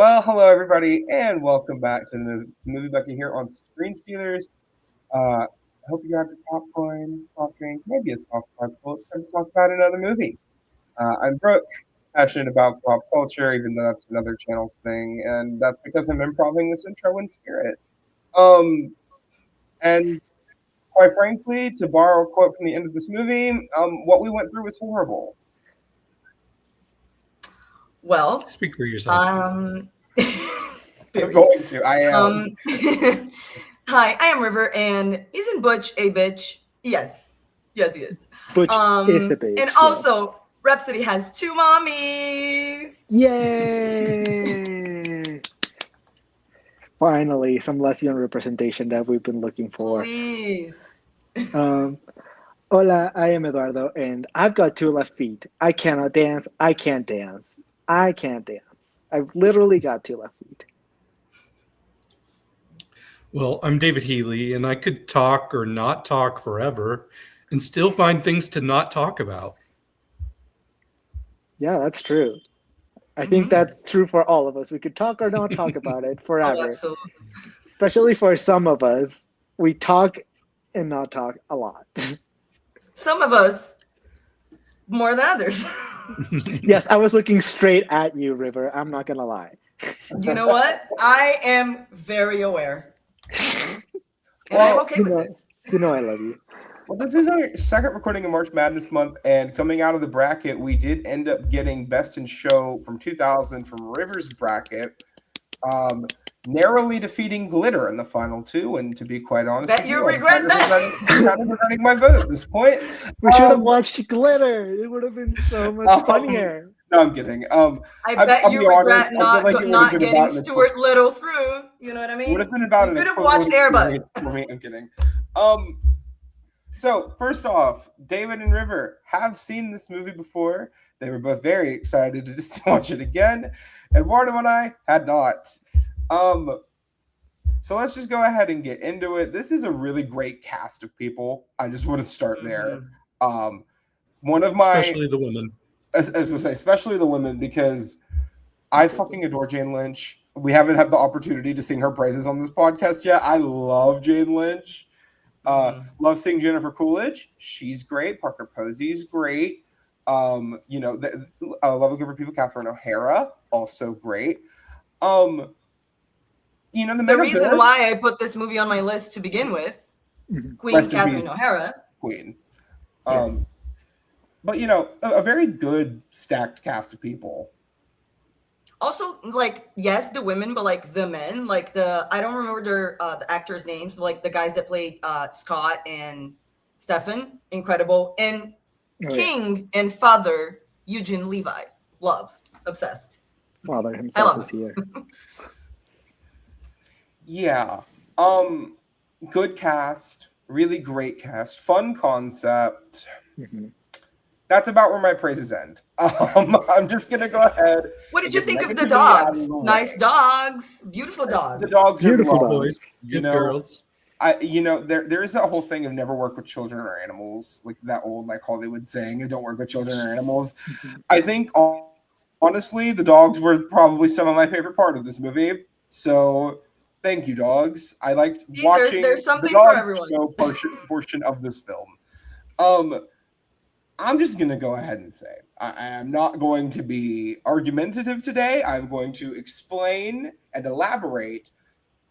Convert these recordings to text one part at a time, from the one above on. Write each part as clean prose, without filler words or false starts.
Well, hello everybody, and welcome back to the Movie Bucket here on Screen Stealers. I hope you got your popcorn, soft drink, maybe a soft pretzel. It's time to talk about another movie. I'm Brooke, passionate about pop culture, even though that's another channel's thing, and that's because I'm improving this intro in spirit. Um, and quite frankly, to borrow a quote from the end of this movie, what we went through was horrible. Well, Speak for yourself. I'm going to. I am. Hi, I am River, and isn't Butch a bitch? Yes, he is. Butch is a bitch. And also, Rhapsody has two mommies. Yay! Finally, some lesbian representation that we've been looking for. Please. Hola, I am Eduardo, and I've got two left feet. I cannot dance. I can't dance. I can't dance. I've literally got two left feet. Well, I'm David Healy, and I could talk or not talk forever and still find things to not talk about. Yeah, that's true. I think that's true for all of us. We could talk or not talk about it forever. Oh, absolutely. Especially for some of us, we talk and not talk a lot. Some of us more than others. Yes, I was looking straight at you, River. I'm not gonna lie. You know what? I am very aware. And I'm okay with it. You know I love you. Well, this is our second recording of March Madness month, and coming out of the bracket, we did end up getting Best in Show from 2000 from Rivers bracket, narrowly defeating Glitter in the final two. And to be quite honest, Bet you regret that. I'm kind of regretting my vote at this point. We should have watched Glitter. It would have been so much funnier. No, I'm kidding. I bet you regret not getting about Stuart Little through. You know what I mean? Would have been about You an could have watched Airbud. for me. I'm kidding. So first off, David and River have seen this movie before. They were both very excited to just watch it again. Eduardo and I had not. So let's just go ahead and get into it. This is a really great cast of people. I just want to start there. One of my, especially the women. I was going to say, especially the women, because I fucking adore Jane Lynch. We haven't had the opportunity to sing her praises on this podcast yet. I love Jane Lynch. Love seeing Jennifer Coolidge. She's great. Parker Posey's great. I love a group of people. Catherine O'Hara, also great. The reason why I put this movie on my list to begin with, Queen Catherine O'Hara. Queen. Yes. But a very good stacked cast of people. Also, yes, the women, but the men, I don't remember the actors' names, the guys that played Scott and Stefan, incredible, and King and Father Eugene Levy, love, obsessed. Father himself is here. Yeah, good cast, really great cast, fun concept. That's about where my praises end. I'm just gonna go ahead. What did you think of the dogs? Nice dogs, beautiful dogs. The dogs are beautiful boys, good girls. There is that whole thing of never work with children or animals, like that old Hollywood saying, "Don't work with children or animals." I think honestly, the dogs were probably some of my favorite part of this movie. So thank you, dogs. I liked watching there's something the dog for everyone. show portion of this film. I'm just going to go ahead and say, I am not going to be argumentative today. I'm going to explain and elaborate.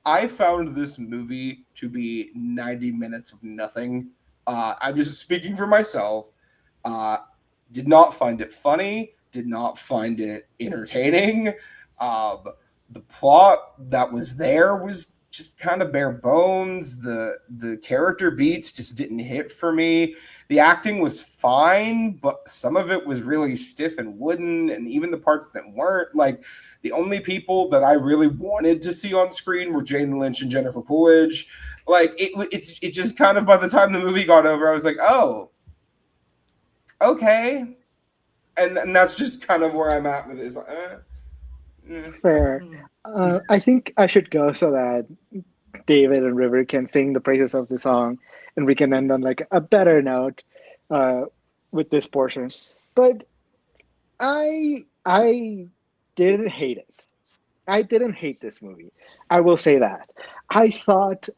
I found this movie to be 90 minutes of nothing. I'm just speaking for myself. Did not find it funny. Did not find it entertaining. The plot that was there was just kind of bare bones. The character beats just didn't hit for me. The acting was fine, but some of it was really stiff and wooden, and even the parts that weren't. The only people that I really wanted to see on screen were Jane Lynch and Jennifer Coolidge. It just kind of, by the time the movie got over, I was like, oh, okay. And that's just kind of where I'm at with this. Fair. I think I should go so that David and River can sing the praises of the song, and we can end on a better note with this portion. But I didn't hate it. I didn't hate this movie. I will say that. I thought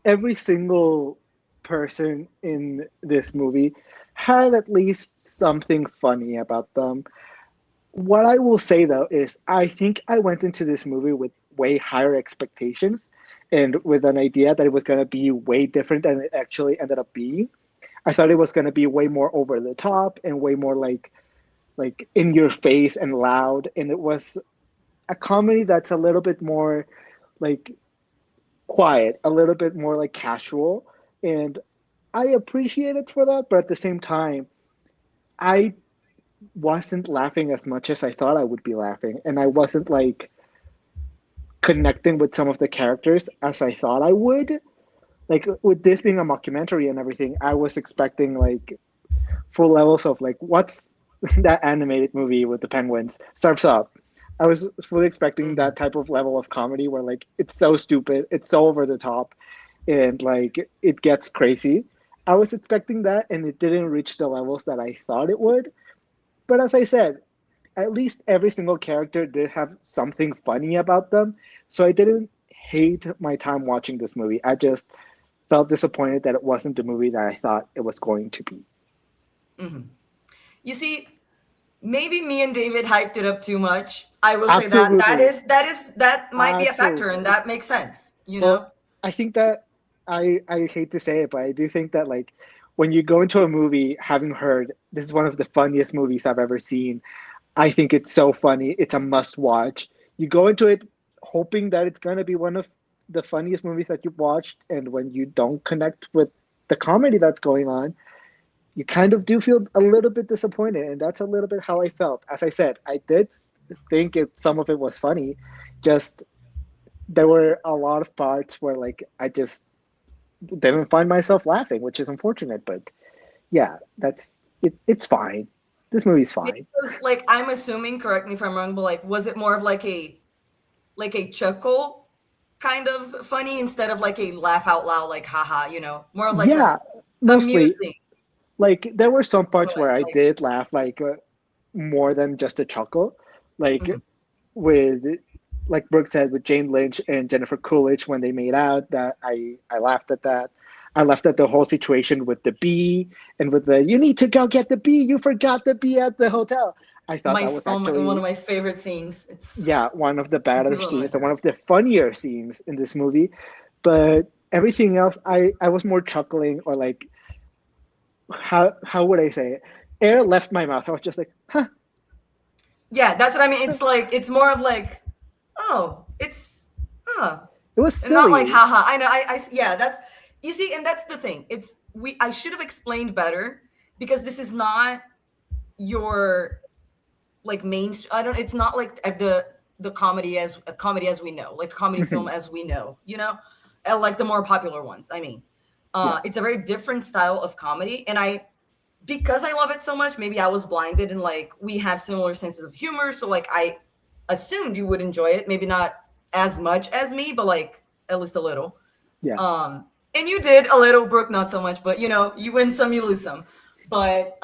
every single person in this movie had at least something funny about them. What I will say though is I think I went into this movie with way higher expectations and with an idea that it was going to be way different than it actually ended up being. I thought it was going to be way more over the top and way more like in your face and loud, and it was a comedy that's a little bit more like quiet, a little bit more like casual, and I appreciate it for that, but at the same time I wasn't laughing as much as I thought I would be laughing, and I wasn't like connecting with some of the characters as I thought I would. Like with this being a mockumentary and everything, I was expecting like full levels of like what's that animated movie with the penguins? Surfs Up. I was fully expecting that type of level of comedy where like it's so stupid, it's so over the top, and like it gets crazy. I was expecting that, and it didn't reach the levels that I thought it would. But as I said, at least every single character did have something funny about them. So I didn't hate my time watching this movie. I just felt disappointed that it wasn't the movie that I thought it was going to be. Mm-hmm. You see, maybe me and David hyped it up too much. I will Absolutely. say that might be a factor, and that makes sense. You know, Well, I think that I hate to say it, but I do think that like when you go into a movie having heard this is one of the funniest movies I've ever seen, I think it's so funny. It's a must watch. You go into it hoping that it's going to be one of the funniest movies that you've watched, and when you don't connect with the comedy that's going on, you kind of do feel a little bit disappointed, and that's a little bit how I felt. As I said, I did think some of it was funny, just there were a lot of parts where like I just didn't find myself laughing, which is unfortunate. But yeah, that's it. It's fine. This movie's fine. because like I'm assuming, correct me if I'm wrong, but like was it more of like a chuckle kind of funny instead of like a laugh out loud, like haha, more of like Yeah, a mostly. amusing. Like there were some parts where I Like, did laugh like more than just a chuckle, like Mhm. with like Brooke said with Jane Lynch and Jennifer Coolidge when they made out. That I laughed at that. I laughed at the whole situation with the bee and with the you need to go get the bee. You forgot the bee at the hotel. I thought that was one actually of my favorite scenes. It's yeah one of the better one of my scenes and one of favorites. the funnier scenes in this movie. But everything else, I was more chuckling or like how would I say it? Air left my mouth. I was just like, huh. Yeah, that's what I mean. It's like it's more of like, oh, it's It was and not like silly. haha. I know. Yeah. That's you see, and that's the thing. It's we. I should have explained better because this is not your like main. I don't. It's not like the comedy as a comedy as we know, like a comedy film as we know. Like the more popular ones. I mean, Yeah. it's a very different style of comedy, and because I love it so much, maybe I was blinded and like we have similar senses of humor. So like I assumed you would enjoy it. Maybe not as much as me, but like at least a little. Yeah. And you did a little, Brooke, not so much, but you win some, you lose some. But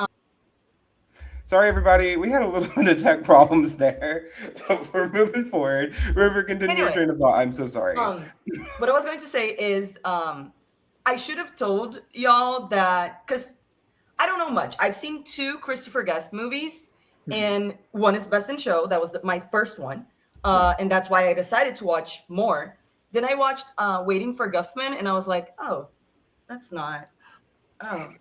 Sorry, everybody. We had a little bit of tech problems there, but we're moving forward. River, continue your Anyway, train of thought. I'm so sorry. what I was going to say is I should have told y'all that because I don't know much. I've seen 2 Christopher Guest movies, and one is Best in Show. That was my first one, and that's why I decided to watch more. Then I watched Waiting for Guffman, and I was like, oh, that's not. Oh,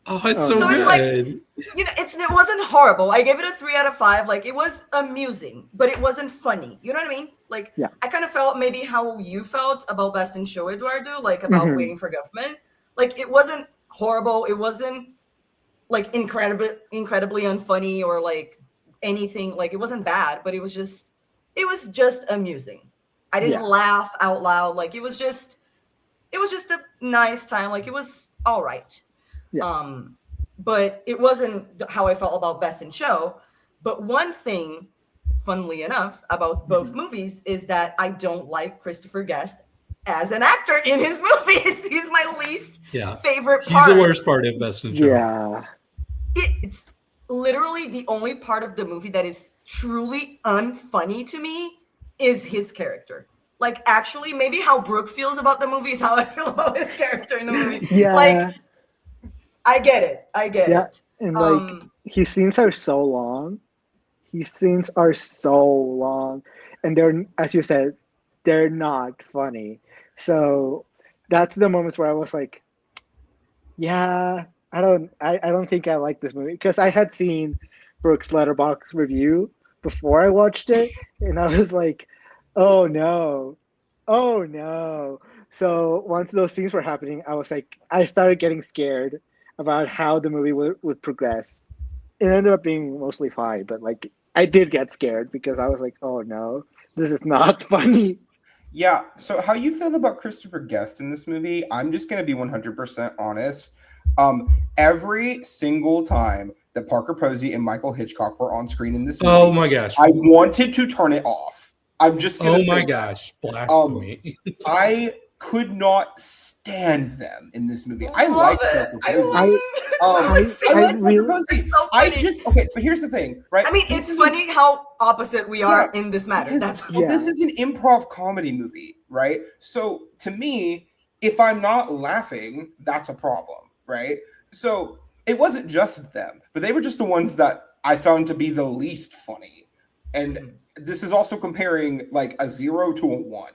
Oh, it's Oh, so so no. it's like good. it wasn't horrible. I gave it a 3 out of 5. Like it was amusing, but it wasn't funny. You know what I mean? Like Yeah. I kind of felt maybe how you felt about Best in Show, Eduardo, like about Mhm. Waiting for Guffman. Like it wasn't horrible. It wasn't like incredibly unfunny or like anything. Like it wasn't bad, but it was just amusing. I didn't Yeah. laugh out loud. Like it was just a nice time. Like it was all right. Yeah. But it wasn't how I felt about Best in Show. But one thing, funnily enough, about both movies is that I don't like Christopher Guest as an actor in his movies. He's my least Yeah. favorite He's part. the worst part of Best in Show. Yeah. It's literally the only part of the movie that is truly unfunny to me is his character. Like, actually, maybe how Brooke feels about the movie is how I feel about his character in the movie. Yeah. Like, I get it. Yeah, and like his scenes are so long. His scenes are so long, and they're, as you said, they're not funny. So that's the moments where I was like, yeah, I don't think I like this movie, because I had seen Brooks' Letterboxd review before I watched it, and I was like, oh no, oh no. So once those scenes were happening, I was like, I started getting scared about how the movie would progress. It ended up being mostly fine, but like I did get scared because I was like, oh no, this is not funny. Yeah. So how you feel about Christopher Guest in this movie? I'm just gonna be 100% honest. Every single time that Parker Posey and Michael Hitchcock were on screen in this movie, Oh my gosh! I wanted to turn it off. I'm just gonna say Oh my that. gosh! Blasphemy! I could not stand them in this movie. I Love like it. Parker I Posey. love it. I like really- Parker Posey. It's so I funny. just okay, but here's the thing, right? I mean, This it's is funny how opposite we are Yeah, in this matter. because That's Yeah. this is an improv comedy movie, right? So to me, if I'm not laughing, that's a problem, right? So it wasn't just them, but they were just the ones that I found to be the least funny. And this is also comparing like a 0 to a 1,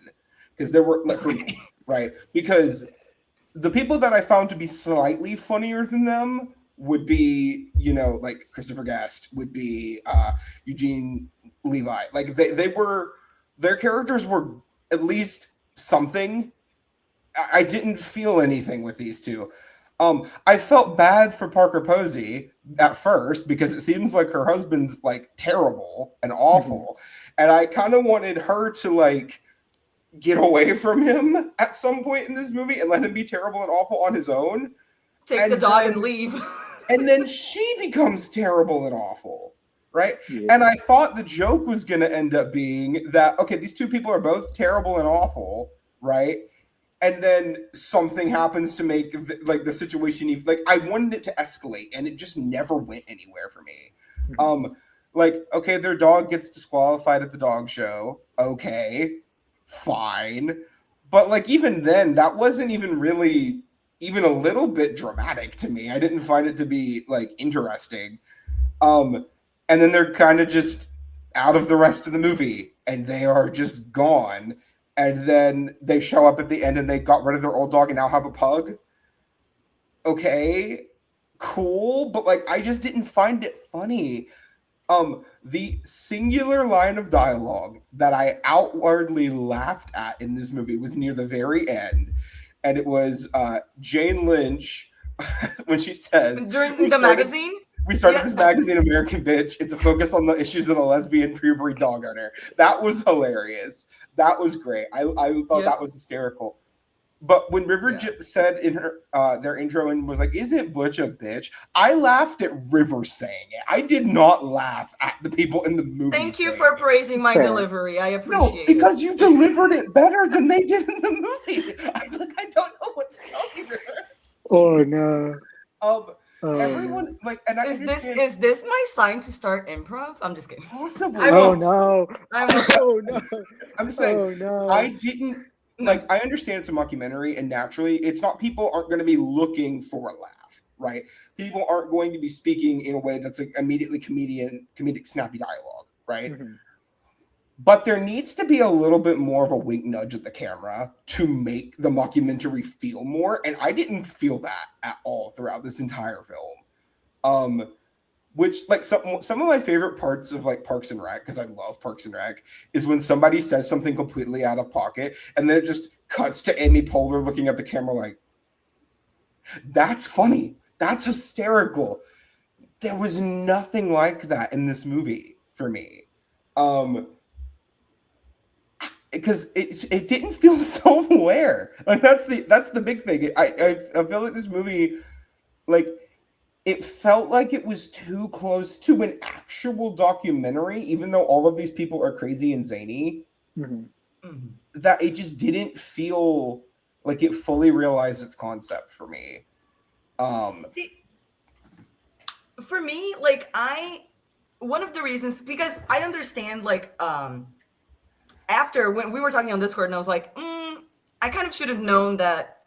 because there were like for me, right? Because the people that I found to be slightly funnier than them would be, you know, like Christopher Guest, would be Eugene Levy. Like they were, their characters were at least something. I didn't feel anything with these two. I felt bad for Parker Posey at first because it seems like her husband's like terrible and awful, and I kind of wanted her to like get away from him at some point in this movie and let him be terrible and awful on his own. take And the dog then- and leave. And then she becomes terrible and awful, right? Yeah. And I thought the joke was going to end up being that, okay, these two people are both terrible and awful, right? And then something happens to make the situation even, like, I wanted it to escalate, and it just never went anywhere for me. Like, okay, their dog gets disqualified at the dog show. Okay, fine. But like, even then, that wasn't even really even a little bit dramatic to me. I didn't find it to be like interesting. And then they're kind of just out of the rest of the movie, and they are just gone. And then they show up at the end and they got rid of their old dog and now have a pug. Okay, cool. But like, I just didn't find it funny. The singular line of dialogue that I outwardly laughed at in this movie was near the very end. And it was Jane Lynch when she says, During "We the started- magazine? We started Yeah. this magazine, American Bitch. It's a focus on the issues of a lesbian purebred dog owner." That was hilarious. That was great. I thought Yeah. that was hysterical. But when River Yeah. said in her their intro and was like, "Isn't Butch a bitch?" I laughed at River saying it. I did not laugh at the people in the movie. Thank you saying for it. praising my Fair. delivery. I No, appreciate because it. you delivered it better than they did in the movie. I don't know what to tell you, River. Oh no. Um, Oh, no. everyone like, and I Is understand this my sign to start improv? I'm just kidding. possibly. I Oh won't. no. I won't. Oh no. I'm just saying. Oh no. I didn't like. I understand it's a mockumentary, and naturally, it's not. People aren't going to be looking for a laugh, right? People aren't going to be speaking in a way that's like immediately comedic, snappy dialogue, right? Mhm. But there needs to be a little bit more of a wink nudge at the camera to make the mockumentary feel more, and I didn't feel that at all throughout this entire film. Which like some of my favorite parts of like Parks and Rec, because I love Parks and Rec, is when somebody says something completely out of pocket and then it just cuts to Amy Poehler looking at the camera like, that's funny. That's hysterical. There was nothing like that in this movie for me. Because it didn't feel self-aware. Like that's the big thing. I feel like this movie, like, it felt like it was too close to an actual documentary, even though all of these people are crazy and zany, Mhm. that it just didn't feel like it fully realized its concept for me. See, for me, like one of the reasons, because I understand like after when we were talking on Discord, and I was like, I kind of should have known that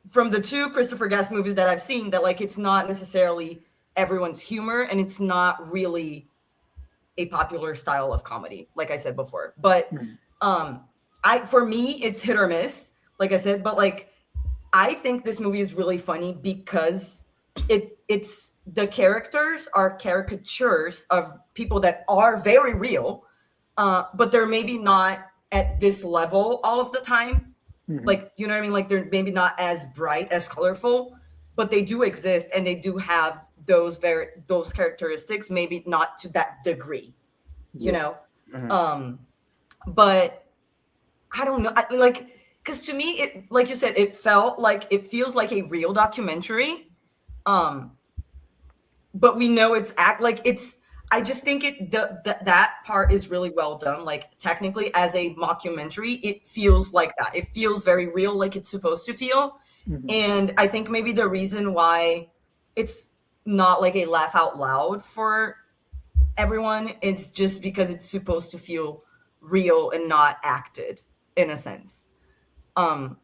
from the 2 Christopher Guest movies that I've seen, that like it's not necessarily everyone's humor, and it's not really a popular style of comedy, like I said before. But for me, it's hit or miss, like I said. But like, I think this movie is really funny because it's the characters are caricatures of people that are very real, but they're maybe not at this level all of the time. Like, you know what I mean? Like, they're maybe not as bright, as colorful, but they do exist, and they do have those characteristics, maybe not to that degree, you know? But I don't know. Because to me, it, like you said, it feels like a real documentary. But we know I just think that part is really well done. Like, technically, as a mockumentary, it feels like that. It feels very real, like it's supposed to feel. And I think maybe the reason why it's not like a laugh out loud for everyone, it's just because it's supposed to feel real and not acted, in a sense. I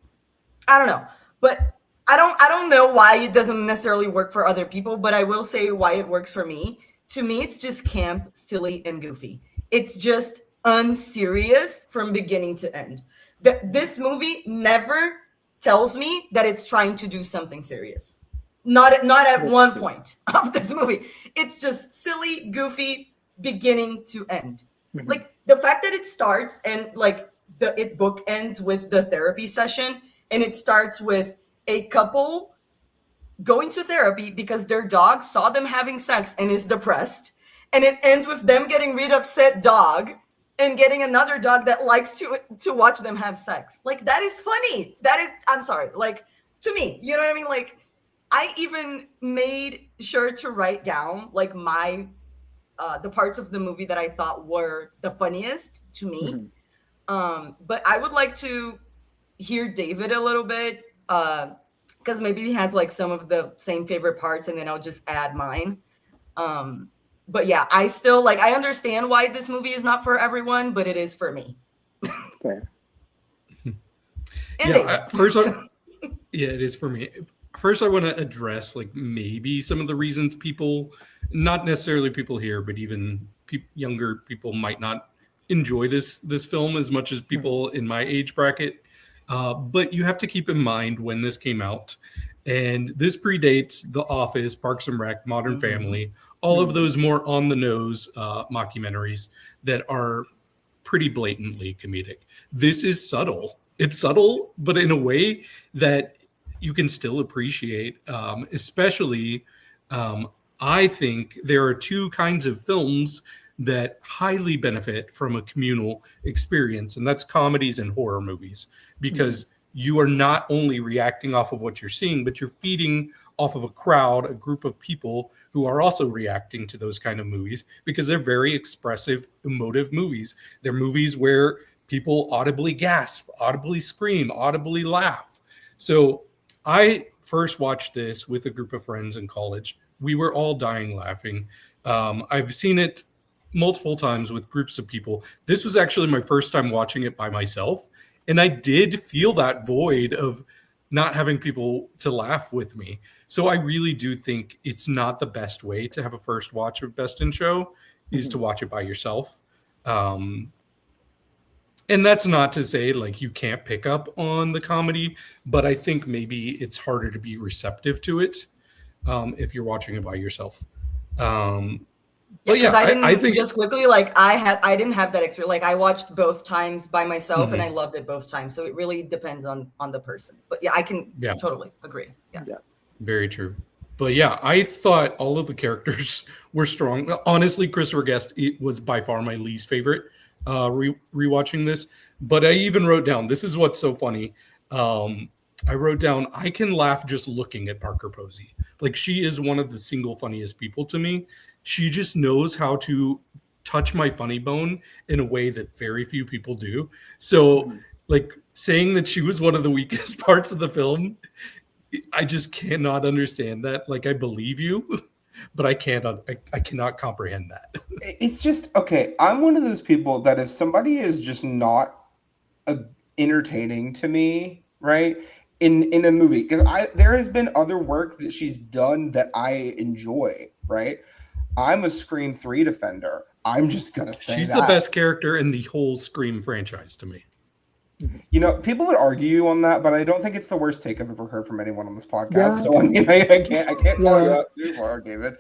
don't know, but I don't know why it doesn't necessarily work for other people, but I will say why it works for me. To me, it's just camp, silly, and goofy. It's just unserious from beginning to end. This movie never tells me that it's trying to do something serious. Not at one point of this movie. It's just silly, goofy, beginning to end. Like, the fact that it starts and like it bookends with the therapy session, and it starts with a couple going to therapy because their dog saw them having sex and is depressed, and it ends with them getting rid of said dog and getting another dog that likes to watch them have sex. Like, that is funny. That is, I'm sorry, like, to me, you know what I mean? Like, I even made sure to write down like my the parts of the movie that I thought were the funniest to me. But I would like to hear David a little bit, because maybe he has like some of the same favorite parts, and then I'll just add mine. But yeah, I still like, I understand why this movie is not for everyone, but it is for me. Fair. Yeah, it is for me. First, I want to address like maybe some of the reasons people, not necessarily people here, but even younger people might not enjoy this film as much as people in my age bracket. But you have to keep in mind when this came out, and this predates The Office, Parks and Rec, Modern Family, all of those more on the nose mockumentaries that are pretty blatantly comedic. This is subtle. It's subtle, but in a way that you can still appreciate. Especially, I think there are 2 kinds of films that highly benefit from a communal experience, and that's comedies and horror movies, because you are not only reacting off of what you're seeing, but you're feeding off of a crowd, a group of people who are also reacting to those kind of movies, because they're very expressive, emotive movies. They're movies where people audibly gasp, audibly scream, audibly laugh. So I first watched this with a group of friends in college. We were all dying laughing. I've seen it multiple times with groups of people. This was actually my first time watching it by myself, and I did feel that void of not having people to laugh with me. So I really do think it's not the best way to have a first watch of Best in Show is to watch it by yourself. And that's not to say like you can't pick up on the comedy, but I think maybe it's harder to be receptive to it if you're watching it by yourself. But yeah, I think just quickly, like I didn't have that experience. Like, I watched both times by myself and I loved it both times. So it really depends on the person. But yeah, I can totally agree. Yeah. Very true. But yeah, I thought all of the characters were strong. Honestly, Christopher Guest was by far my least favorite rewatching this. But I even wrote down, this is what's so funny. I wrote down, I can laugh just looking at Parker Posey. Like, she is one of the single funniest people to me. She just knows how to touch my funny bone in a way that very few people do. So, like, saying that she was one of the weakest parts of the film, I just cannot understand that. Like, I believe you, but I cannot comprehend that. It's just okay. I'm one of those people that if somebody is just not entertaining to me, right, in a movie, because there has been other work that she's done that I enjoy, right. I'm a Scream 3 defender. I'm just gonna say She's that. the best character in the whole Scream franchise to me. You know, people would argue on that, but I don't think it's the worst take I've ever heard from anyone on this podcast. Yeah. So I mean, I can't call you Yeah. out too far, David.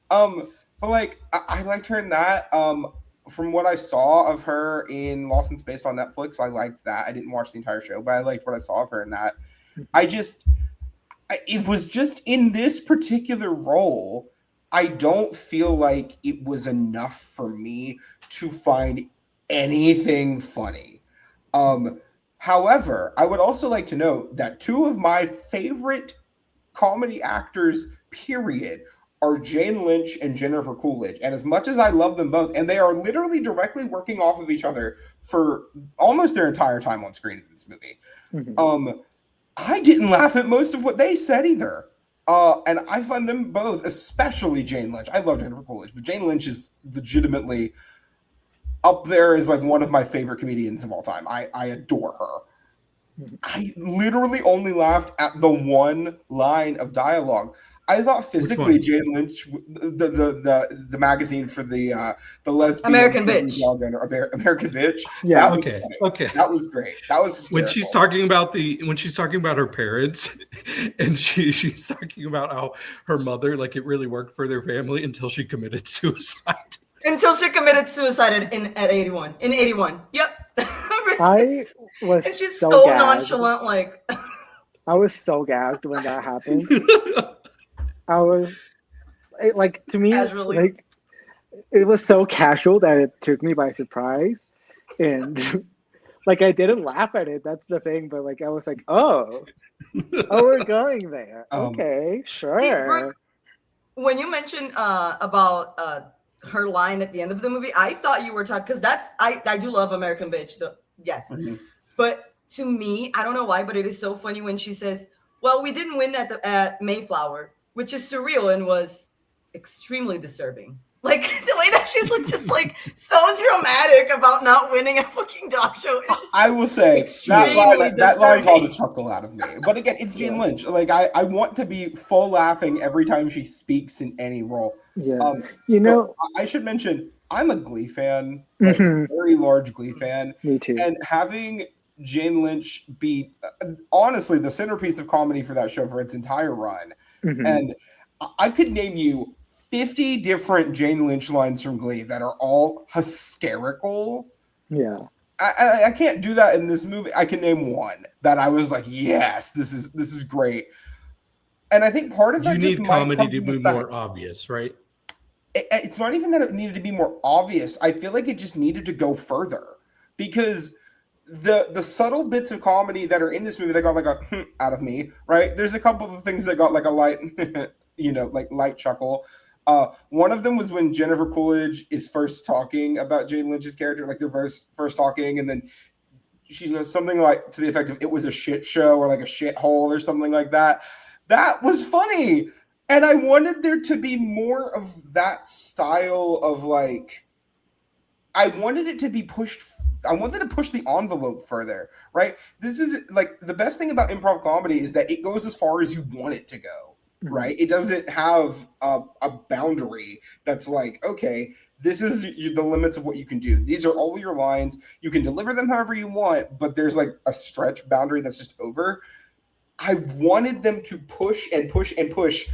But like, I liked her in that. From what I saw of her in Lost in Space on Netflix, I liked that. I didn't watch the entire show, but I liked what I saw of her in that. It was just in this particular role, I don't feel like it was enough for me to find anything funny. However, I would also like to note that two of my favorite comedy actors, period, are Jane Lynch and Jennifer Coolidge. And as much as I love them both, and they are literally directly working off of each other for almost their entire time on screen in this movie. Mhm. I didn't laugh at most of what they said either. And I find them both, especially Jane Lynch. I love Jennifer Coolidge, but Jane Lynch is legitimately up there as like one of my favorite comedians of all time. I adore her. I literally only laughed at the one line of dialogue. I thought physically Jane Lynch, the magazine for the lesbian American Bitch. American Bitch. Yeah. That was funny. That was great. That was hysterical. When she's talking about her parents, and she's talking about how her mother, like, it really worked for their family until she committed suicide. Until she committed suicide at 81. In 81. Yep. I was and she's so so gagged. nonchalant, like. I was so gagged when that happened. I was to me, Casually. like, it was so casual that it took me by surprise, and like I didn't laugh at it. That's the thing, but like I was like, oh, we're going there. Okay, sure. See, Brooke, when you mentioned about her line at the end of the movie, I thought you were talking, because I do love American Bitch. Yes, but to me, I don't know why, but it is so funny when she says, "Well, we didn't win at Mayflower," which is surreal and was extremely disturbing. Like the way that she's like just like so dramatic about not winning a fucking dog show. I will say that line called a chuckle out of me. But again, it's Jane Lynch. Like I want to be full laughing every time she speaks in any role. Yeah, you know, I should mention I'm a Glee fan, like a very large Glee fan. Me too. And having Jane Lynch be honestly the centerpiece of comedy for that show for its entire run. And I could name you 50 different Jane Lynch lines from Glee that are all hysterical. Yeah. I can't do that in this movie. I can name one that I was like, yes, this is great. And I think part of that you need comedy to be more obvious, right? It's not even that it needed to be more obvious. I feel like it just needed to go further, because the subtle bits of comedy that are in this movie that got like a out of me, right? There's a couple of things that got like a light, like light chuckle. One of them was when Jennifer Coolidge is first talking about Jane Lynch's character, like they're first talking, and then she goes something like to the effect of "it was a shit show" or like a shit hole or something like that. That was funny, and I wanted there to be more of that style of like. I wanted it to be pushed. I wanted to push the envelope further, right? This is like the best thing about improv comedy is that it goes as far as you want it to go, right? It doesn't have a boundary that's like, okay, this is the limits of what you can do. These are all your lines. You can deliver them however you want, but there's like a stretch boundary that's just over. I wanted them to push and push and push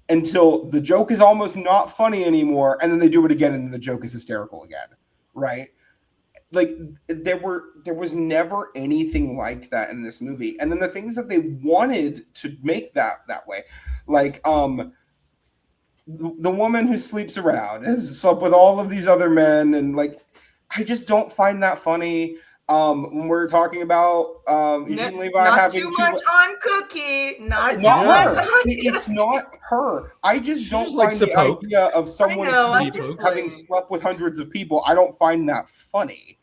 until the joke is almost not funny anymore, and then they do it again, and the joke is hysterical again, right? Like there was never anything like that in this movie. And then the things that they wanted to make that way, like the woman who sleeps around has slept with all of these other men, and like I just don't find that funny. When we're talking about Eugene Levy having too much on Cookie, not too her. much on It's not her. I just don't likes find the to poke. idea of someone having slept with hundreds of people. I don't find that funny.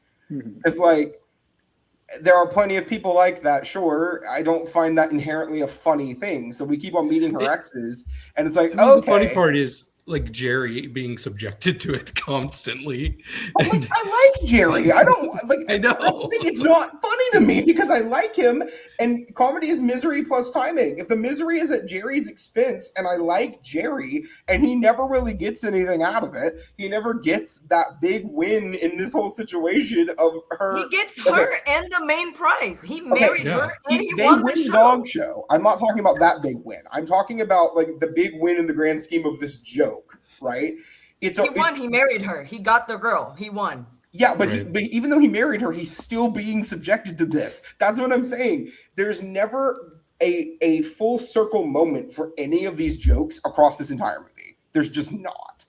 It's like there are plenty of people like that. Sure, I don't find that inherently a funny thing. So we keep on meeting her exes, and it's like, okay. The funny part is like Jerry being subjected to it constantly. I And like Jerry. I don't like. I know. That's the thing, it's not funny to me because I like him, and comedy is misery plus timing. If the misery is at Jerry's expense, and I like Jerry, and he never really gets anything out of it, he never gets that big win in this whole situation of her. He gets her and the main prize. He married yeah. her and he They won win the show. dog show. I'm not talking about that big win. I'm talking about like the big win in the grand scheme of this joke, right? He won. He married her. He got the girl. He won. Yeah, but, Right. but even though he married her, he's still being subjected to this. That's what I'm saying. There's never a full circle moment for any of these jokes across this entire movie. There's just not.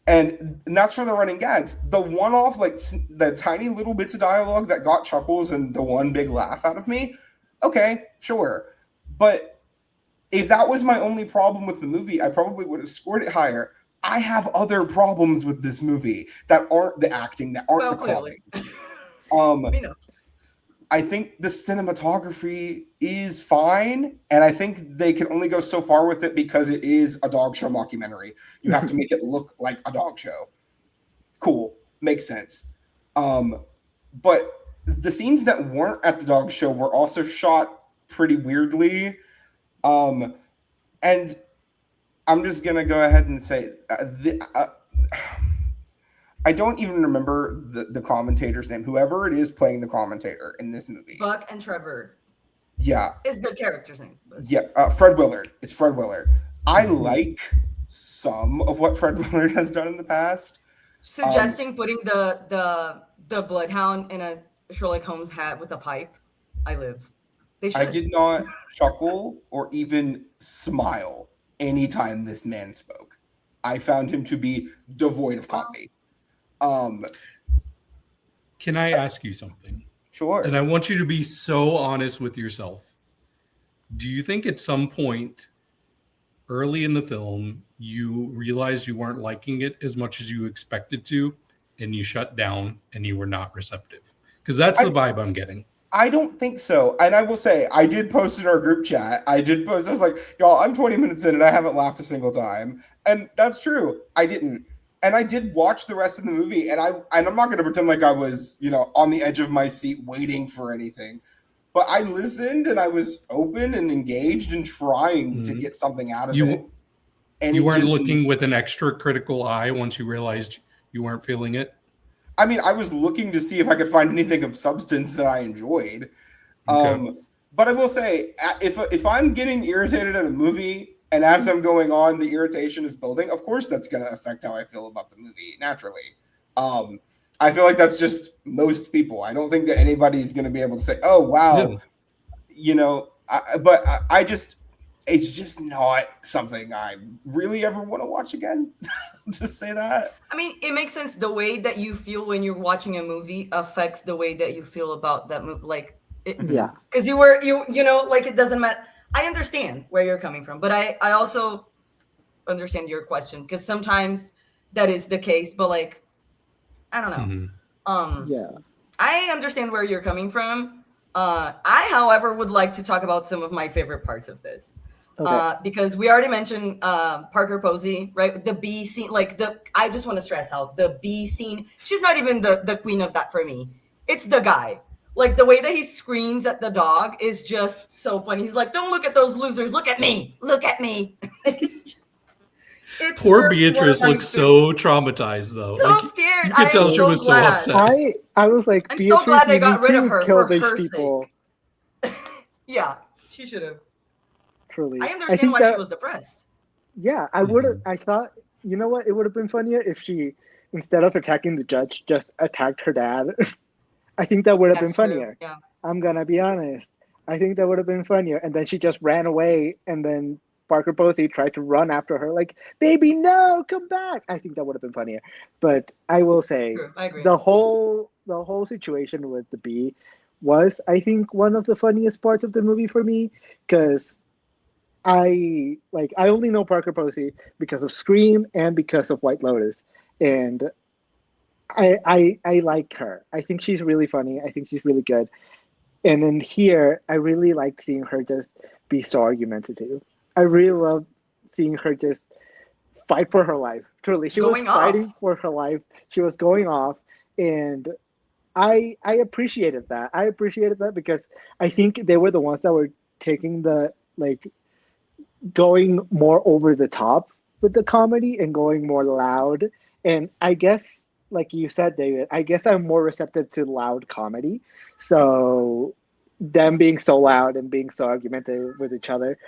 And that's for the running gags. The one-off, like the tiny little bits of dialogue that got chuckles and the one big laugh out of me, okay, sure. But if that was my only problem with the movie, I probably would have scored it higher. I have other problems with this movie that aren't the acting, that aren't the Clearly. comedy. We know. I think the cinematography is fine, and I think they can only go so far with it because it is a dog show mockumentary. You have to make it look like a dog show. Cool, makes sense. But the scenes that weren't at the dog show were also shot pretty weirdly. And I'm just gonna go ahead and say I don't even remember the commentator's name. Whoever it is playing the commentator in this movie. Buck and Trevor Yeah, is the character's name. But yeah. Fred Willard. It's Fred Willard. I like some of what Fred Willard has done in the past. suggesting putting the bloodhound in a Sherlock Holmes hat with a pipe. I live. They should. I did not chuckle or even smile anytime this man spoke. I found him to be devoid of comedy. Can I ask you something? Sure. And I want you to be so honest with yourself. Do you think at some point early in the film you realized you weren't liking it as much as you expected to, and you shut down and you were not receptive? Because that's the vibe I'm getting. I don't think so. And I will say, I did post in our group chat. I was like, y'all, I'm 20 minutes in and I haven't laughed a single time. And that's true. I didn't. And I did watch the rest of the movie, and I'm not going to pretend like I was, on the edge of my seat waiting for anything. But I listened, and I was open and engaged and trying to get something out of it. And you weren't looking with an extra critical eye once you realized you weren't feeling it? I mean, I was looking to see if I could find anything of substance that I enjoyed. Okay. But I will say, if I'm getting irritated at a movie, and as I'm going on, the irritation is building, of course that's going to affect how I feel about the movie, naturally. I feel like that's just most people. I don't think that anybody's going to be able to say, oh, wow, it's just not something I really ever want to watch again. Just say that. I mean, it makes sense. The way that you feel when you're watching a movie affects the way that you feel about that movie. Like, Yeah. Because like it doesn't matter. I understand where you're coming from, but I also understand your question, because sometimes that is the case, but like, I don't know. Mm-hmm. I understand where you're coming from. I, however, would like to talk about some of my favorite parts of this. Okay. Because we already mentioned Parker Posey, right? The B scene, I just want to stress out the B scene. She's not even the queen of that for me. It's the guy. Like, the way that he screams at the dog is just so funny. He's like, don't look at those losers. Look at me. Look at me. It's Poor just Beatrice one of my looks so traumatized, though. So scared. You could tell am she so was glad. so upset. I was like, I'm Beatrice, so glad they you got need rid of to her kill for these her people. Yeah, she should have. Truly. I think understand why she was depressed. Yeah, I would have. I thought, you know what? It would have been funnier if she, instead of attacking the judge, just attacked her dad. I think that would have been That's true, funnier. yeah. I'm gonna be honest. I think that would have been funnier. And then she just ran away, and then Parker Posey tried to run after her, like, "Baby, no, come back!" I think that would have been funnier. But I will say, True, I agree. the whole situation with the bee was, I think, one of the funniest parts of the movie for me, because I only know Parker Posey because of Scream and because of White Lotus, and I like her. I think she's really funny. I think she's really good. And then here, I really like seeing her just be so argumentative. I really love seeing her just fight for her life. Truly, she Going was fighting off. for her life. She was going off, and I appreciated that. I appreciated that because I think they were the ones that were taking the going more over the top with the comedy and going more loud. And I guess, like you said, David, I guess I'm more receptive to loud comedy. So them being so loud and being so argumentative with each other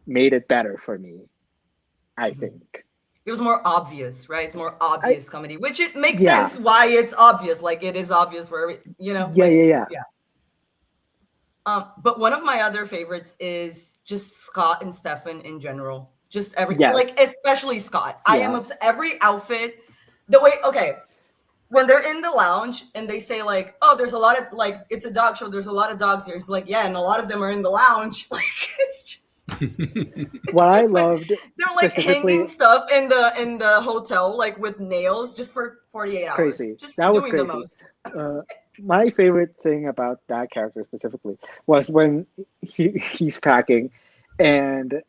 made it better for me, I think. It was more obvious, right? It's more obvious comedy, which it makes Yeah. sense why it's obvious. Like it is obvious for every, Yeah, like, yeah. But one of my other favorites is just Scott and Stefan in general. Just Yes. like especially Scott. I am Yeah. obsessed. Every outfit, the way. Okay, when they're in the lounge and they say like, "Oh, there's a lot of like, it's a dog show. There's a lot of dogs here." It's like, yeah, and a lot of them are in the lounge. Like it's just. What I loved They're like specifically, hanging stuff in the hotel like with nails just for 48 hours. Crazy. Just That was doing the crazy. most. My favorite thing about that character specifically was when he's packing, and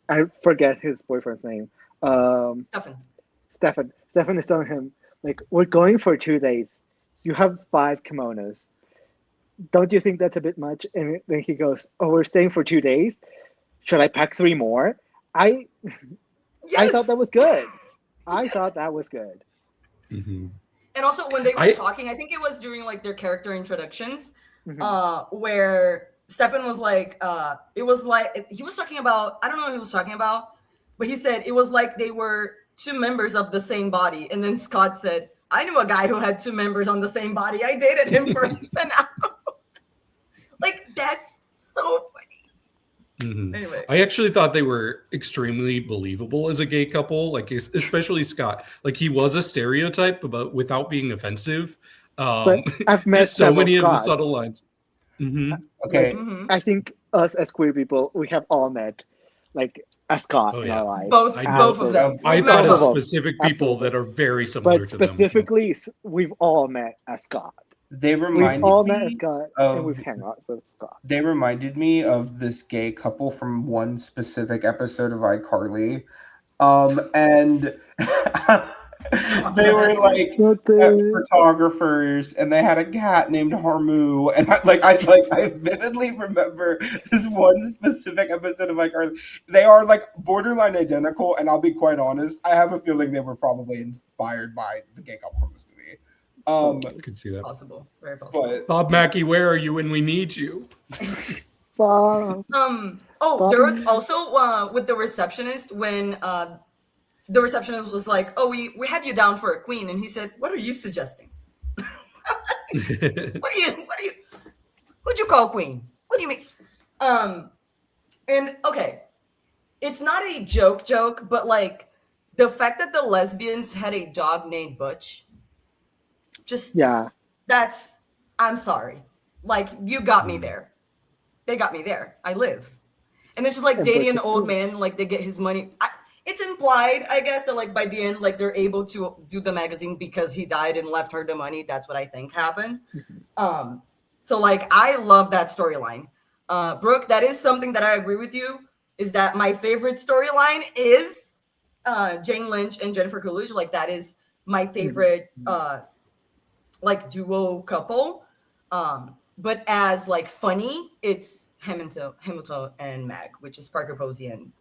I forget his boyfriend's name. Stefan. Stefan is telling him, like, we're going for 2 days. You have 5 kimonos. Don't you think that's a bit much? And then he goes, oh, we're staying for 2 days? Should I pack 3 more? I thought that was good. I thought that was good. Mm-hmm. And also when they were talking, I think it was during like their character introductions, where Stefan was like, it was like he was talking about, I don't know what he was talking about, but he said it was like they were 2 members of the same body. And then Scott said, I knew a guy who had 2 members on the same body. I dated him for an hour. Like that's so funny. Mm-hmm. Anyway. I actually thought they were extremely believable as a gay couple, like especially Scott. Like he was a stereotype, but without being offensive. But I've met just so many Scots. of the subtle lines. Mm-hmm. Okay. Mm-hmm. I think us as queer people, we have all met like a Scott in our life. Both of them. I thought of specific people that are very similar but to them. specifically, we've all met a Scott. They reminded We've all me met a Scott, and we've hung out with Scott. They reminded me of this gay couple from one specific episode of iCarly. And they were like photographers, and they had a cat named Harmu. And I vividly remember this one specific episode of iCarly. They are like borderline identical, and I'll be quite honest, I have a feeling they were probably inspired by the gay couple from this movie. I could see that. Possible. Very possible. But Bob Mackey, where are you when we need you? There was also with the receptionist when the receptionist was like, "Oh, we have you down for a queen," and he said, "What are you suggesting? What do you? Who'd you call queen? What do you mean?" And okay, it's not a joke, but like the fact that the lesbians had a dog named Butch. I'm sorry. Like, you got me there. They got me there. I live. And it's just like dating an old man, like they get his money. It's implied, I guess, that like by the end, like they're able to do the magazine because he died and left her the money. That's what I think happened. So like, I love that storyline. Brooke, that is something that I agree with you, is that my favorite storyline is Jane Lynch and Jennifer Coolidge. Like that is my favorite like duo couple, but as like funny, it's Hamilton and Mag, which is Parker Posey, and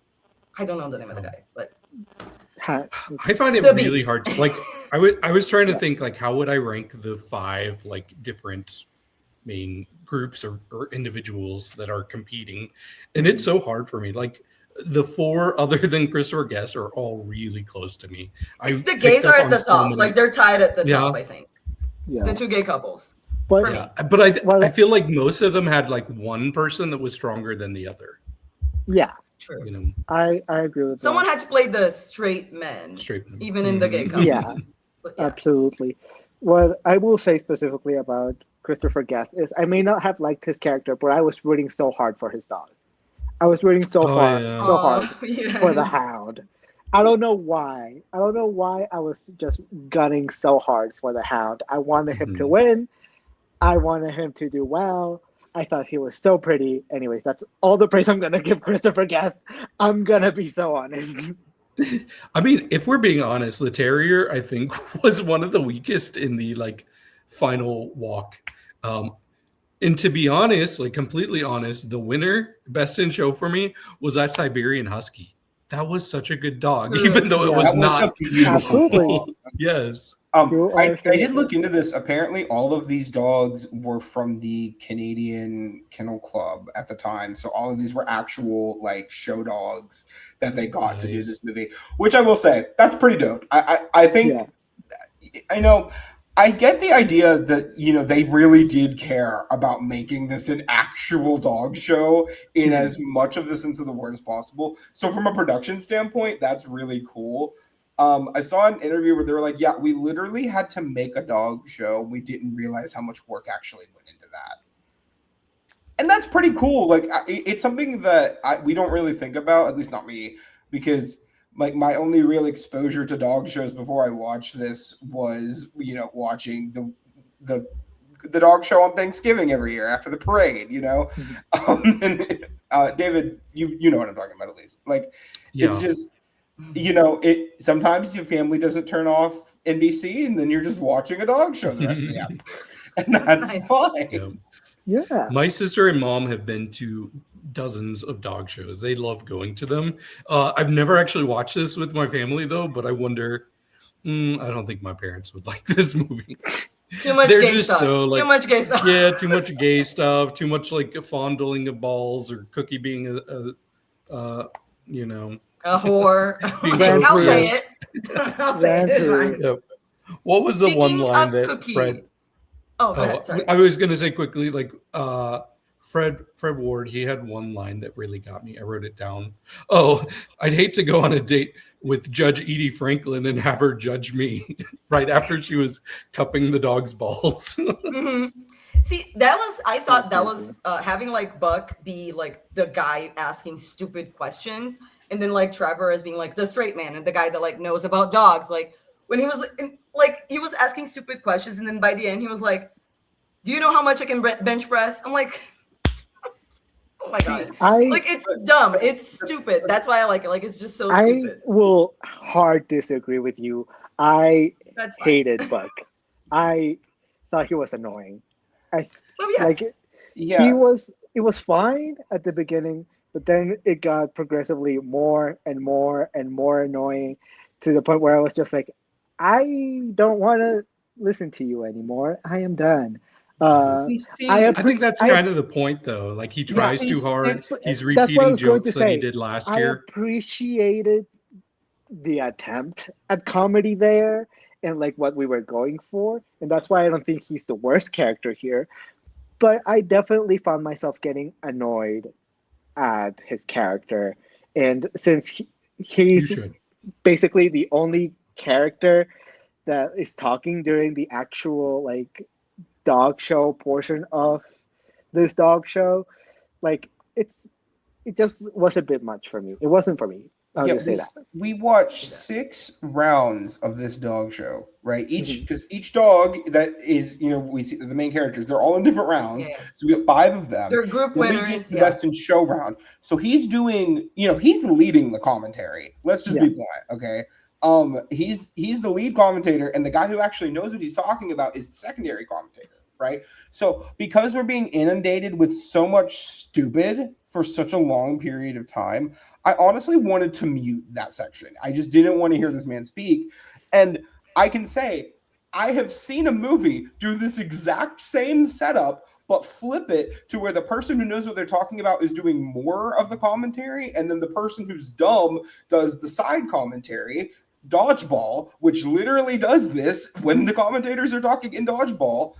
I don't know the name of the guy, but I find it really hard to like. I was trying to think like how would I rank the 5 like different main groups or individuals that are competing, and it's so hard for me. Like the 4 other than Christopher Guest are all really close to me. It's the gays are at the top, like they're tied at the top. I think. Yeah. The 2 gay couples. But I feel like most of them had like one person that was stronger than the other. Yeah. True. You know, I agree with someone that. had to play the straight men. Even in the gay couples. Yeah, absolutely. What I will say specifically about Christopher Guest is I may not have liked his character, but I was rooting so hard for his dog. I was rooting so hard for the hound. I don't know why. I was just gunning so hard for the hound. I wanted him to win. I wanted him to do well. I thought he was so pretty. Anyways, that's all the praise I'm going to give Christopher Guest. I'm going to be so honest. I mean, if we're being honest, the Terrier, I think, was one of the weakest in the like final walk. And to be honest, like completely honest, the winner, best in show for me, was that Siberian Husky. That was such a good dog, even though it Yeah. was That was a not. beautiful Absolutely. dog. Yes. You I are did so- look into this. Apparently, all of these dogs were from the Canadian Kennel Club at the time. So all of these were actual like show dogs that they got to do Nice. this movie, which I will say that's pretty dope. I think Yeah. I know. I get the idea that they really did care about making this an actual dog show in as much of the sense of the word as possible. So from a production standpoint, that's really cool. I saw an interview where they were like, "Yeah, we literally had to make a dog show. We didn't realize how much work actually went into that." And that's pretty cool. Like it's something that we don't really think about, at least not me, because like my only real exposure to dog shows before I watched this was watching the dog show on Thanksgiving every year after the parade. David, you know what I'm talking about at least. Like it's Yeah. just it sometimes your family doesn't turn off NBC and then you're just watching a dog show the rest of the afternoon, and that's Nice. fine. Yeah. Yeah. My sister and mom have been to dozens of dog shows. They love going to them. I've never actually watched this with my family though, but I wonder. I don't think my parents would like this movie. Too much They're gay just stuff. so, like- Too much gay stuff. Yeah, too much gay stuff. Too much like fondling of balls or Cookie being a A whore. Being I'll say Chris. it. I'll say it. It's fine. Yep. What was the one Speaking line of that Cookie- Fred? Oh, go ahead. Sorry. I was gonna say quickly, like Fred Ward, he had one line that really got me. I wrote it down. Oh, I'd hate to go on a date with Judge Edie Franklin and have her judge me right after she was cupping the dog's balls. Mhm. See, I thought that was having like Buck be like the guy asking stupid questions, and then like Trevor as being like the straight man and the guy that like knows about dogs. Like when he was he was asking stupid questions, and then by the end he was like, "Do you know how much I can bench press?" I'm like, oh my god, like it's dumb, it's stupid. That's why I like it. Like it's just so stupid. I will hard disagree with you. I That's fine. hated Buck. I thought he was annoying. Oh yes. Like Yeah. it was fine at the beginning, but then it got progressively more and more and more annoying to the point where I was just like, I don't want to listen to you anymore. I am done. We see- I I think that's kind of the point, though. Like he tries too hard. He's That's what I repeating was going to jokes that he say. did last I year. appreciated the attempt at comedy there and like what we were going for, and that's why I don't think he's the worst character here. But I definitely found myself getting annoyed at his character, and since You he's should. basically the only character that is talking during the actual like dog show portion of this dog show, like it just was a bit much for me. It wasn't for me. I'll just say that. We watched 6 rounds of this dog show, right? Mhm. Because each dog that is, we see the main characters, they're all in different rounds. Yeah. So we got 5 of them. They're group Then we winners. get to the Yeah. best in show round. So he's doing, he's leading the commentary. Let's just be blunt, okay? He's the lead commentator, and the guy who actually knows what he's talking about is the secondary commentator, right? So because we're being inundated with so much stupid for such a long period of time, I honestly wanted to mute that section. I just didn't want to hear this man speak. And I can say, I have seen a movie do this exact same setup, but flip it to where the person who knows what they're talking about is doing more of the commentary, and then the person who's dumb does the side commentary. Dodgeball, which literally does this when the commentators are talking in Dodgeball,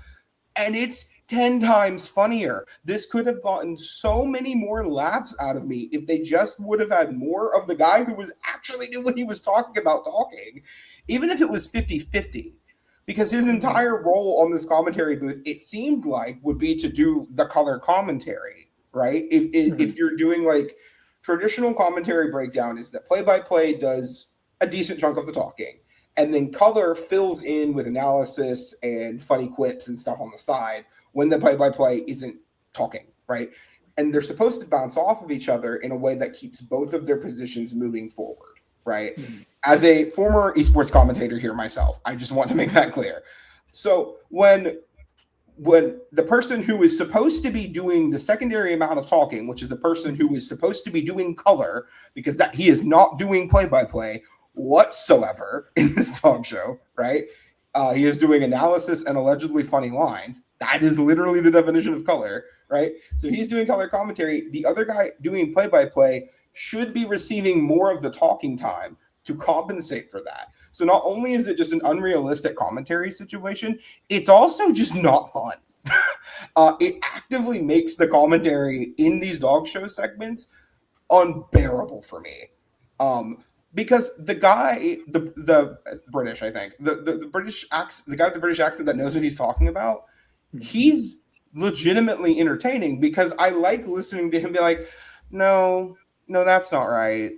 and it's 10 times funnier. This could have gotten so many more laughs out of me if they just would have had more of the guy who was actually knew what he was talking about talking, even if it was 50-50. Because his entire role on this commentary booth, it seemed like, would be to do the color commentary, right? If you're doing like traditional commentary breakdown, is that play-by-play does a decent chunk of the talking, and then color fills in with analysis and funny quips and stuff on the side when the play-by-play isn't talking, right? And they're supposed to bounce off of each other in a way that keeps both of their positions moving forward. right? As a former esports commentator here myself, I just want to make that clear. So when the person who is supposed to be doing the secondary amount of talking, which is the person who is supposed to be doing color, because that he is not doing play-by-play whatsoever in this talk show, right? He is doing analysis and allegedly funny lines. That is literally the definition of color, right? So he's doing color commentary. The other guy doing play-by-play should be receiving more of the talking time to compensate for that. So not only is it just an unrealistic commentary situation, it's also just not fun. It actively makes the commentary in these dog show segments unbearable for me. Because the guy, the British, I think, the British accent, the guy with the British accent that knows what he's talking about, he's legitimately entertaining because I like listening to him be like, no, that's not right.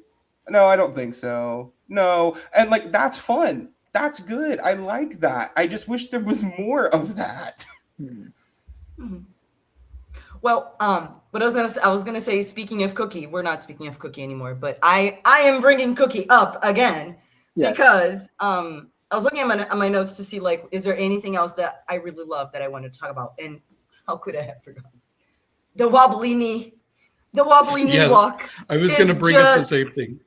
No, I don't think so. No. And like, that's fun. That's good. I like that. I just wish there was more of that. Well, what I was gonna say, speaking of Cookie, we're not speaking of Cookie anymore, but I am bringing Cookie up again because I was looking at my notes to see, like, is there anything else that I really love that I wanted to talk about? And how could I have forgotten? The wobbly knee walk. I was going to bring up the same thing.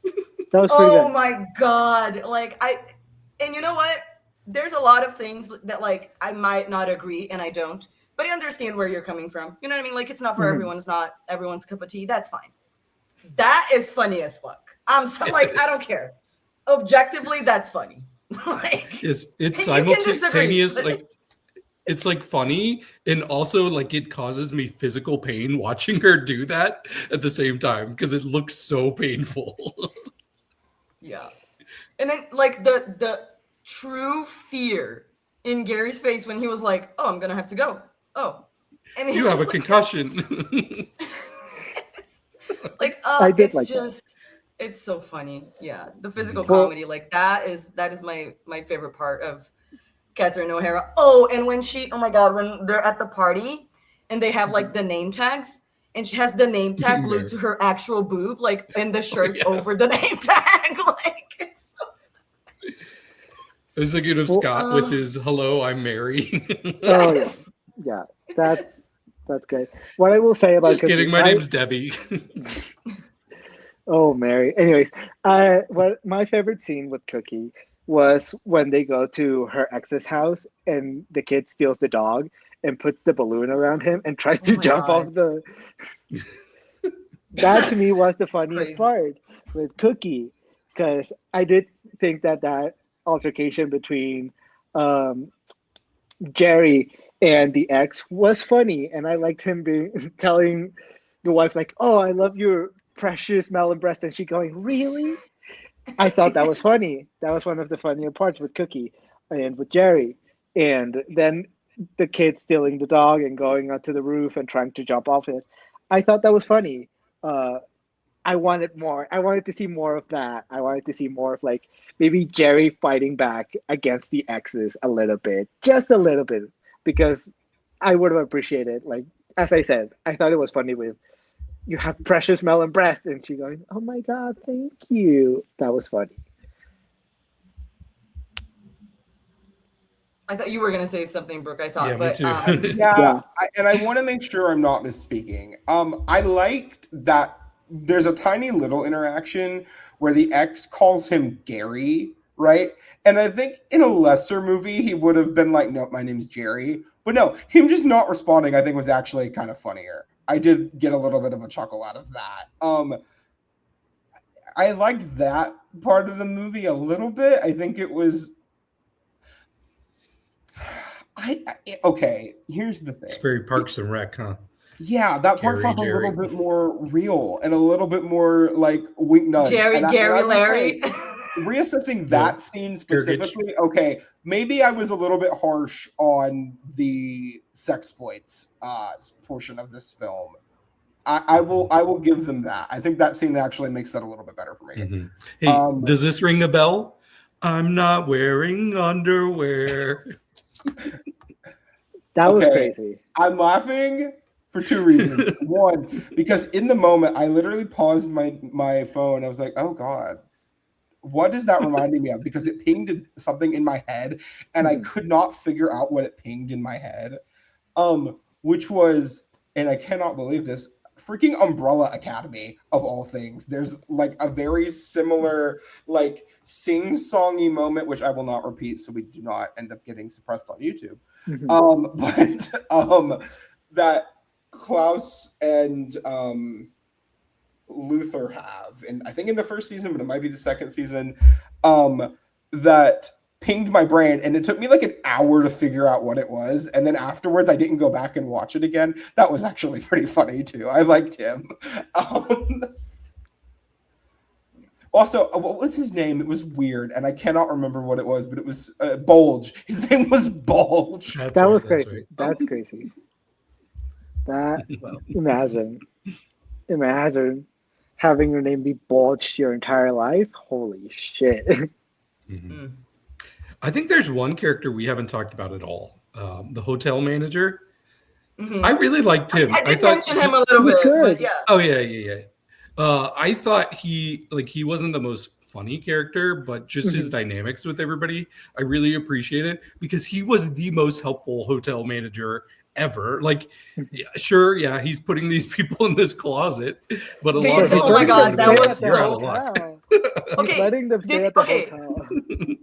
That was pretty good. My God. Like, and you know what? There's a lot of things that, like, I might not agree and I don't, but I understand where you're coming from. You know what I mean? Like, it's not for everyone. It's not everyone's cup of tea. That's fine. That is funny as fuck. I'm so, like, I don't care. Objectively, that's funny. Like, it's simultaneous. Like, it's like funny, and also like it causes me physical pain watching her do that at the same time because it looks so painful. Yeah. And then like the true fear in Gary's face when he was like, "Oh, I'm gonna have to go." Oh, and you have a concussion. Like, I did it's like just that. It's so funny. Yeah, the physical comedy, like that is my favorite part of Catherine O'Hara. Oh, and when my God, when they're at the party and they have like the name tags, and she has the name tag glued to her actual boob, like in the shirt over the name tag. Like, it's so funny. I was thinking of Scott with his "Hello, I'm Mary." Yes. Yeah, that's good. What I will say about Just kidding, my name's Debbie. Oh, Mary. Anyways, what my favorite scene with Cookie was when they go to her ex's house and the kid steals the dog and puts the balloon around him and tries to jump off the. That to me was the funniest part with Cookie, because I did think that altercation between Jerry and the ex was funny, and I liked him telling the wife like, "Oh, I love your precious melon breast," and she going, "Really?" I thought that was funny. That was one of the funnier parts with Cookie and with Jerry. And then the kid stealing the dog and going onto the roof and trying to jump off it. I thought that was funny. I wanted more. I wanted to see more of that. I wanted to see more of like maybe Jerry fighting back against the exes a little bit, just a little bit, because I would have appreciated, like, as I said, I thought it was funny with, "You have precious melon breast," and she going, "Oh my God, thank you." That was funny. I thought you were gonna say something, Brooke. I thought, Yeah, me too. I want to make sure I'm not misspeaking. I liked that there's a tiny little interaction where the ex calls him Gary, right? And I think in a lesser movie he would have been like, "No, my name's Jerry." But no, him just not responding, I think, was actually kind of funnier. I did get a little bit of a chuckle out of that. I liked that part of the movie a little bit. I think it was. Okay, here's the thing. It's very Parks and Rec, huh? Yeah, that part felt a little bit more real and a little bit more like wink nudge. Jerry, Larry. Reassessing that scene specifically, okay, maybe I was a little bit harsh on the sexploits portion of this film. I will give them that. I think that scene actually makes that a little bit better for me. Mm-hmm. Hey, does this ring a bell? I'm not wearing underwear. That was crazy. I'm laughing for two reasons. One, because in the moment I literally paused my phone. I was like, "Oh God, what is that reminding me of? Because it pinged something in my head, and I could not figure out what it pinged in my head. Which was, and I cannot believe this, freaking Umbrella Academy of all things. There's like a very similar like sing-songy moment, which I will not repeat so we do not end up getting suppressed on YouTube. But that Klaus and Luther have, and I think in the first season, but it might be the second season, that pinged my brain, and it took me like an hour to figure out what it was, and then afterwards I didn't go back and watch it again. That was actually pretty funny too. I liked him. Also, what was his name? It was weird, and I cannot remember what it was, but it was Bulge. His name was Bulge. That was crazy. That's crazy. That imagine having your name be Bulge your entire life. Holy shit. I think there's one character we haven't talked about at all. The hotel manager. I really liked him. I did mention him a little bit, but yeah. Oh yeah. I thought he wasn't the most funny character, but just his dynamics with everybody, I really appreciate it because he was the most helpful hotel manager ever. Like, sure, yeah, he's putting these people in this closet, but a lot of people. Oh my god, that was so. Okay, letting them stay at the hotel.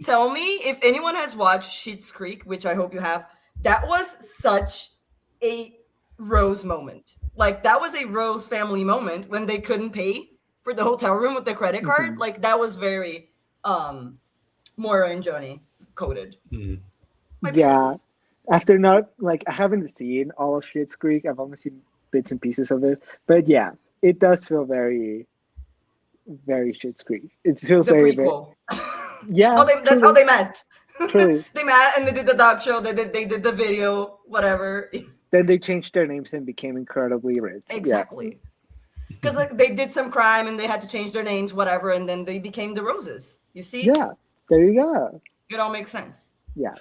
Tell me if anyone has watched Schitt's Creek, which I hope you have. That was such a Rose moment. Like that was a Rose family moment when they couldn't pay for the hotel room with the credit card. Like that was very Moira and Joni coded. Yeah. After not like I haven't seen all of Schitt's Creek. I've only seen bits and pieces of it. But yeah, it does feel very, very Schitt's Creek. It feels very yeah. That's how they met. Truly. They met and they did the dog show. They did the video, whatever. Then they changed their names and became incredibly rich. Exactly. Because like they did some crime and they had to change their names, whatever, and then they became the Roses. You see? Yeah. There you go. It all makes sense. Yeah.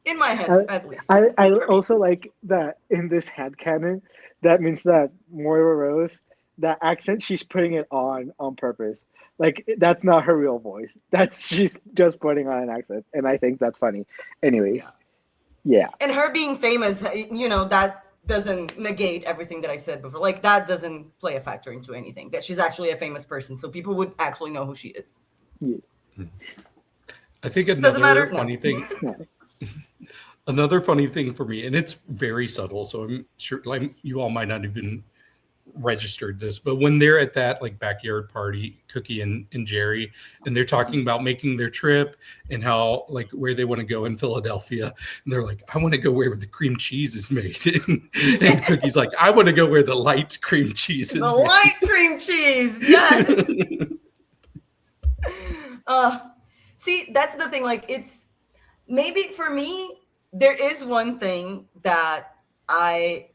In my head, at least. I also like that in this headcanon, that means that Moira Rose, that accent, she's putting it on purpose. Like, that's not her real voice. She's just putting on an accent. And I think that's funny. Anyways. Yeah. And her being famous, that doesn't negate everything that I said before. Like, that doesn't play a factor into anything. That she's actually a famous person. So people would actually know who she is. Yeah. I think another funny thing. Another funny thing for me, and it's very subtle, so I'm sure like you all might not even registered this, but when they're at that like backyard party, Cookie and Jerry, and they're talking about making their trip and how like where they want to go in Philadelphia, and they're like, I want to go where the cream cheese is made. And Cookie's like, I want to go where the light cream cheese is made. Light cream cheese, yes. See, that's the thing, like it's maybe for me, there is one thing that I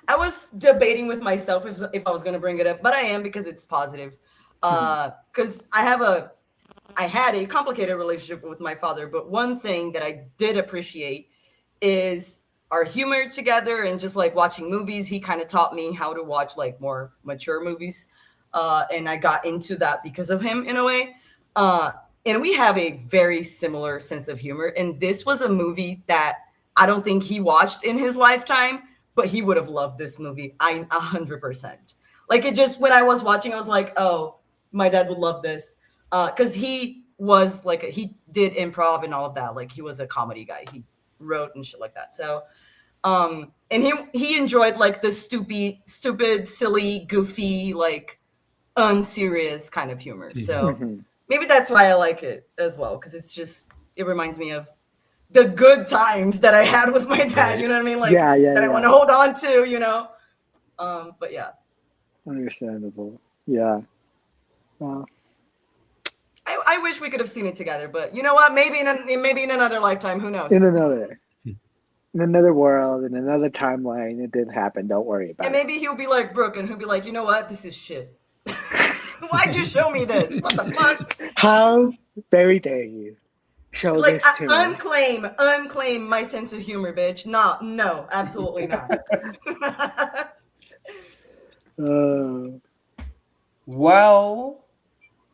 was debating with myself if I was going to bring it up, but I am because it's positive. Because I had a complicated relationship with my father, but one thing that I did appreciate is our humor together and just like watching movies. He kind of taught me how to watch like more mature movies. And I got into that because of him in a way. And we have a very similar sense of humor. And this was a movie that I don't think he watched in his lifetime, but he would have loved this movie. 100%. Like it just, when I was watching, I was like, oh, my dad would love this. Cause he was like, he did improv and all of that. Like he was a comedy guy. He wrote and shit like that. So, and he enjoyed like the stupid, silly, goofy, like unserious kind of humor. So maybe that's why I like it as well. Cause it reminds me of the good times that I had with my dad, you know what I mean? Like I want to hold on to, but yeah. Understandable. Yeah. Wow. I wish we could have seen it together, but you know what? Maybe in another lifetime, who knows? In another world, in another timeline, it didn't happen. Don't worry about it. And maybe he'll be like Brooke and he'll be like, you know what? This is shit. Why'd you show me this? What the fuck? How very dare you? Show this to me. Unclaim my sense of humor, bitch. No, absolutely not. Well,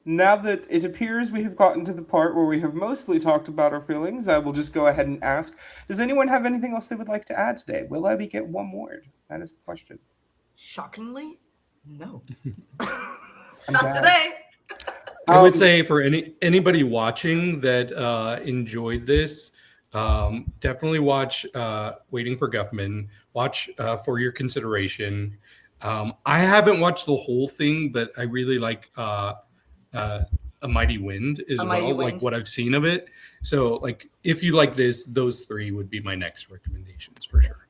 now that it appears we have gotten to the part where we have mostly talked about our feelings, I will just go ahead and ask, does anyone have anything else they would like to add today? Will Abby get one word? That is the question. Shockingly, no. I'm Not glad. today. I would say for anybody watching that enjoyed this, definitely watch Waiting for Guffman. Watch For Your Consideration. I haven't watched the whole thing, but I really like A Mighty Wind as well, like what I've seen of it. So, like, if you like this, those three would be my next recommendations for sure.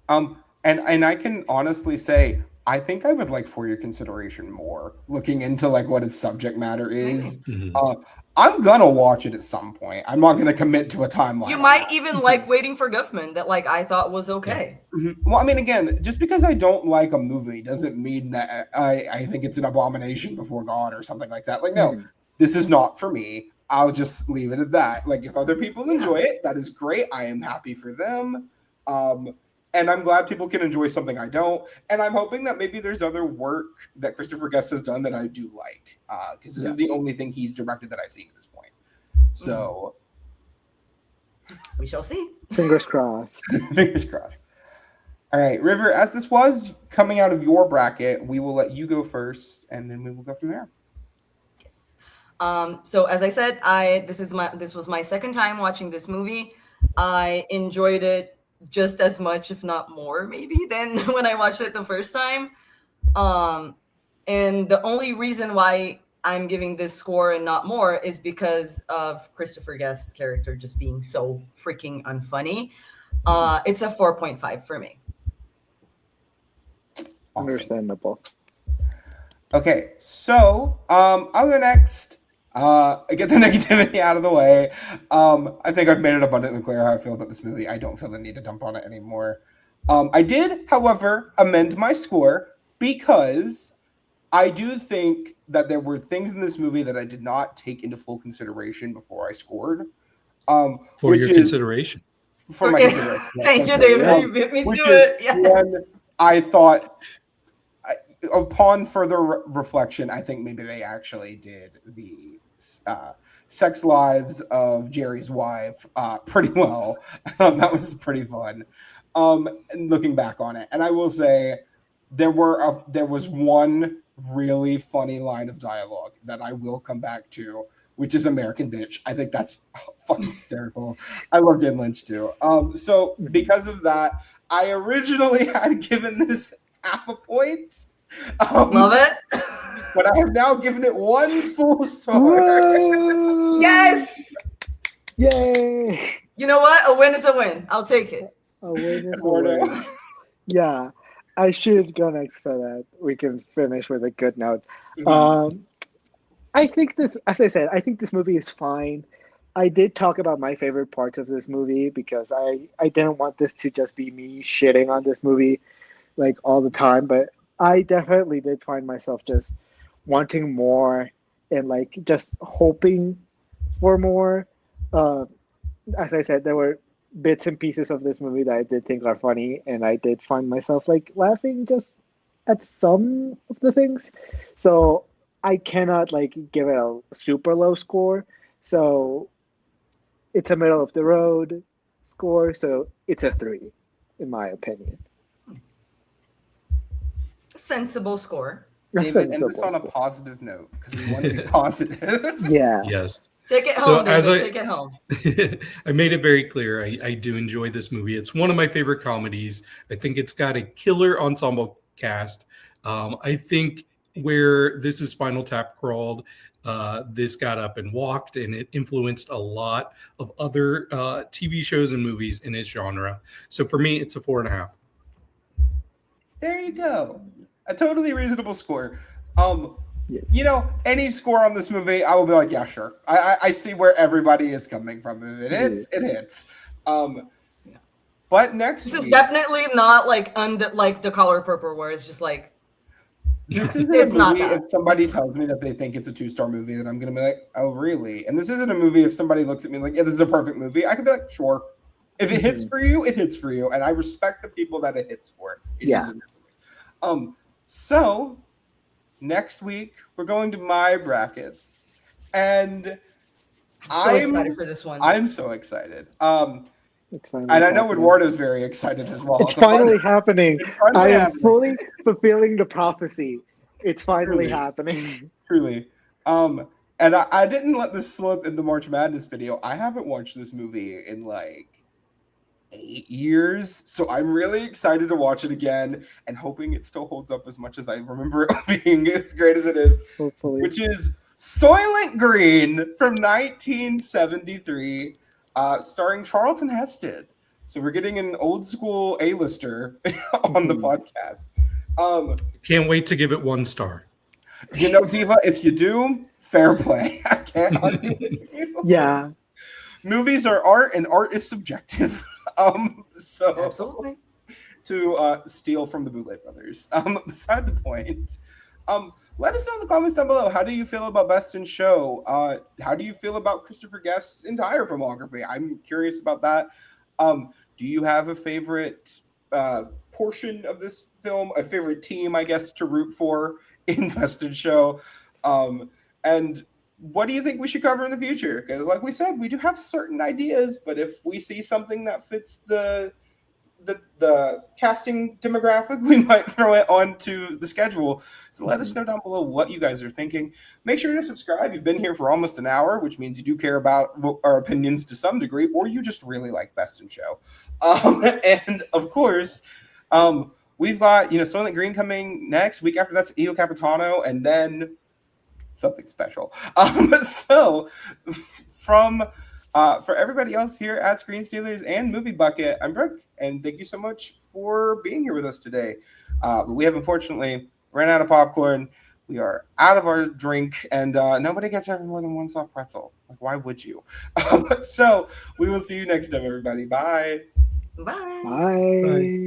And I can honestly say, I think I would like For Your Consideration more, looking into like what its subject matter is. Mm-hmm. I'm gonna watch it at some point. I'm not gonna commit to a timeline. You might even like Waiting for Guffman, that like I thought was okay. Well, I mean, again, just because I don't like a movie doesn't mean that I think it's an abomination before God or something like that. Like, no, this is not for me. I'll just leave it at that. Like, if other people enjoy it, that is great. I am happy for them. And I'm glad people can enjoy something I don't. And I'm hoping that maybe there's other work that Christopher Guest has done that I do like. Because this is the only thing he's directed that I've seen at this point. So we shall see. Fingers crossed. Fingers crossed. All right, River, as this was coming out of your bracket, we will let you go first, and then we will go from there. Yes. So as I said, this was my second time watching this movie. I enjoyed it just as much, if not more, maybe, than when I watched it the first time. And the only reason why I'm giving this score and not more is because of Christopher Guest's character just being so freaking unfunny. It's a 4.5 for me. Awesome. Understandable. Okay, so I'll go next. Get the negativity out of the way. I think I've made it abundantly clear how I feel about this movie. I don't feel the need to dump on it anymore. I did, however, amend my score because I do think that there were things in this movie that I did not take into full consideration before I scored. For your consideration. For my consideration. Thank you, David. You beat me to it. Yes. When I thought, upon further reflection, I think maybe they actually did the sex lives of Jerry's wife pretty well. That was pretty fun. Looking back on it, and I will say there was one really funny line of dialogue that I will come back to, which is American Bitch. I think that's fucking hysterical. I love Eugene Lynch too. So because of that, I originally had given this half a point. Love it. But I have now given it one full star. Whoa! Yes. Yay! You know what? A win is a win. I'll take it. A win is a win. Yeah, I should go next so that we can finish with a good note. I think this, as I said, I think this movie is fine. I did talk about my favorite parts of this movie because I didn't want this to just be me shitting on this movie like all the time, but I definitely did find myself just wanting more and like just hoping for more. As I said, there were bits and pieces of this movie that I did think are funny, and I did find myself like laughing just at some of the things. So I cannot like give it a super low score. So it's a middle of the road score. So it's a 3, in my opinion. Sensible score. David, end this on a positive note because we want to be positive. Yeah. Yes. Take it home, David. Take it home. I made it very clear. I do enjoy this movie. It's one of my favorite comedies. I think it's got a killer ensemble cast. I think where this is Spinal Tap crawled, this got up and walked, and it influenced a lot of other TV shows and movies in its genre. So for me, it's a 4.5. There you go. A totally reasonable score. You know, any score on this movie, I will be like, yeah, sure. I see where everybody is coming from. If it hits, it hits. But next this is definitely not like The Color Purple, where it's just like this isn't a movie. If somebody tells me that they think it's a 2-star movie, then I'm gonna be like, oh, really? And this isn't a movie. If somebody looks at me like, yeah, this is a perfect movie, I could be like, sure. If it hits for you, it hits for you, and I respect the people that it hits for. Yeah. So next week we're going to my bracket, and I'm so excited for this one. I'm so excited. It's finally And I know happening. Eduardo's very excited as well. It's finally happening. I am happening. fully fulfilling the prophecy. It's finally Truly. happening. Truly. And I didn't let this slip in the March Madness video. I haven't watched this movie in like 8 years, so I'm really excited to watch it again and hoping it still holds up as much as I remember it being as great as it is. Hopefully. Which is Soylent Green from 1973, starring Charlton Heston. So we're getting an old school A-lister on the podcast. Can't wait to give it 1 star. You know, Diva, if you do, fair play. I can't argue with you. Yeah. Movies are art, and art is subjective. So Absolutely. to steal from the Bootleg Brothers. Beside the point. Let us know in the comments down below. How do you feel about Best in Show? How do you feel about Christopher Guest's entire filmography? I'm curious about that. Do you have a favorite portion of this film, a favorite team, I guess, to root for in Best in Show? And what do you think we should cover in the future? Because like we said, we do have certain ideas, but if we see something that fits the casting demographic, we might throw it onto the schedule. So let us know down below what you guys are thinking. Make sure to subscribe. You've been here for almost an hour, which means you do care about our opinions to some degree, or you just really like Best in Show. And of course, we've got Soylent Green coming next week. After that's Io Capitano, and then something special. So for everybody else here at Screen Stealers and Movie Bucket, I'm Brooke, and thank you so much for being here with us today. We have unfortunately ran out of popcorn. We are out of our drink, and nobody gets ever more than 1 soft pretzel. Like, why would you? So we will see you next time, everybody. Bye. Bye. Bye.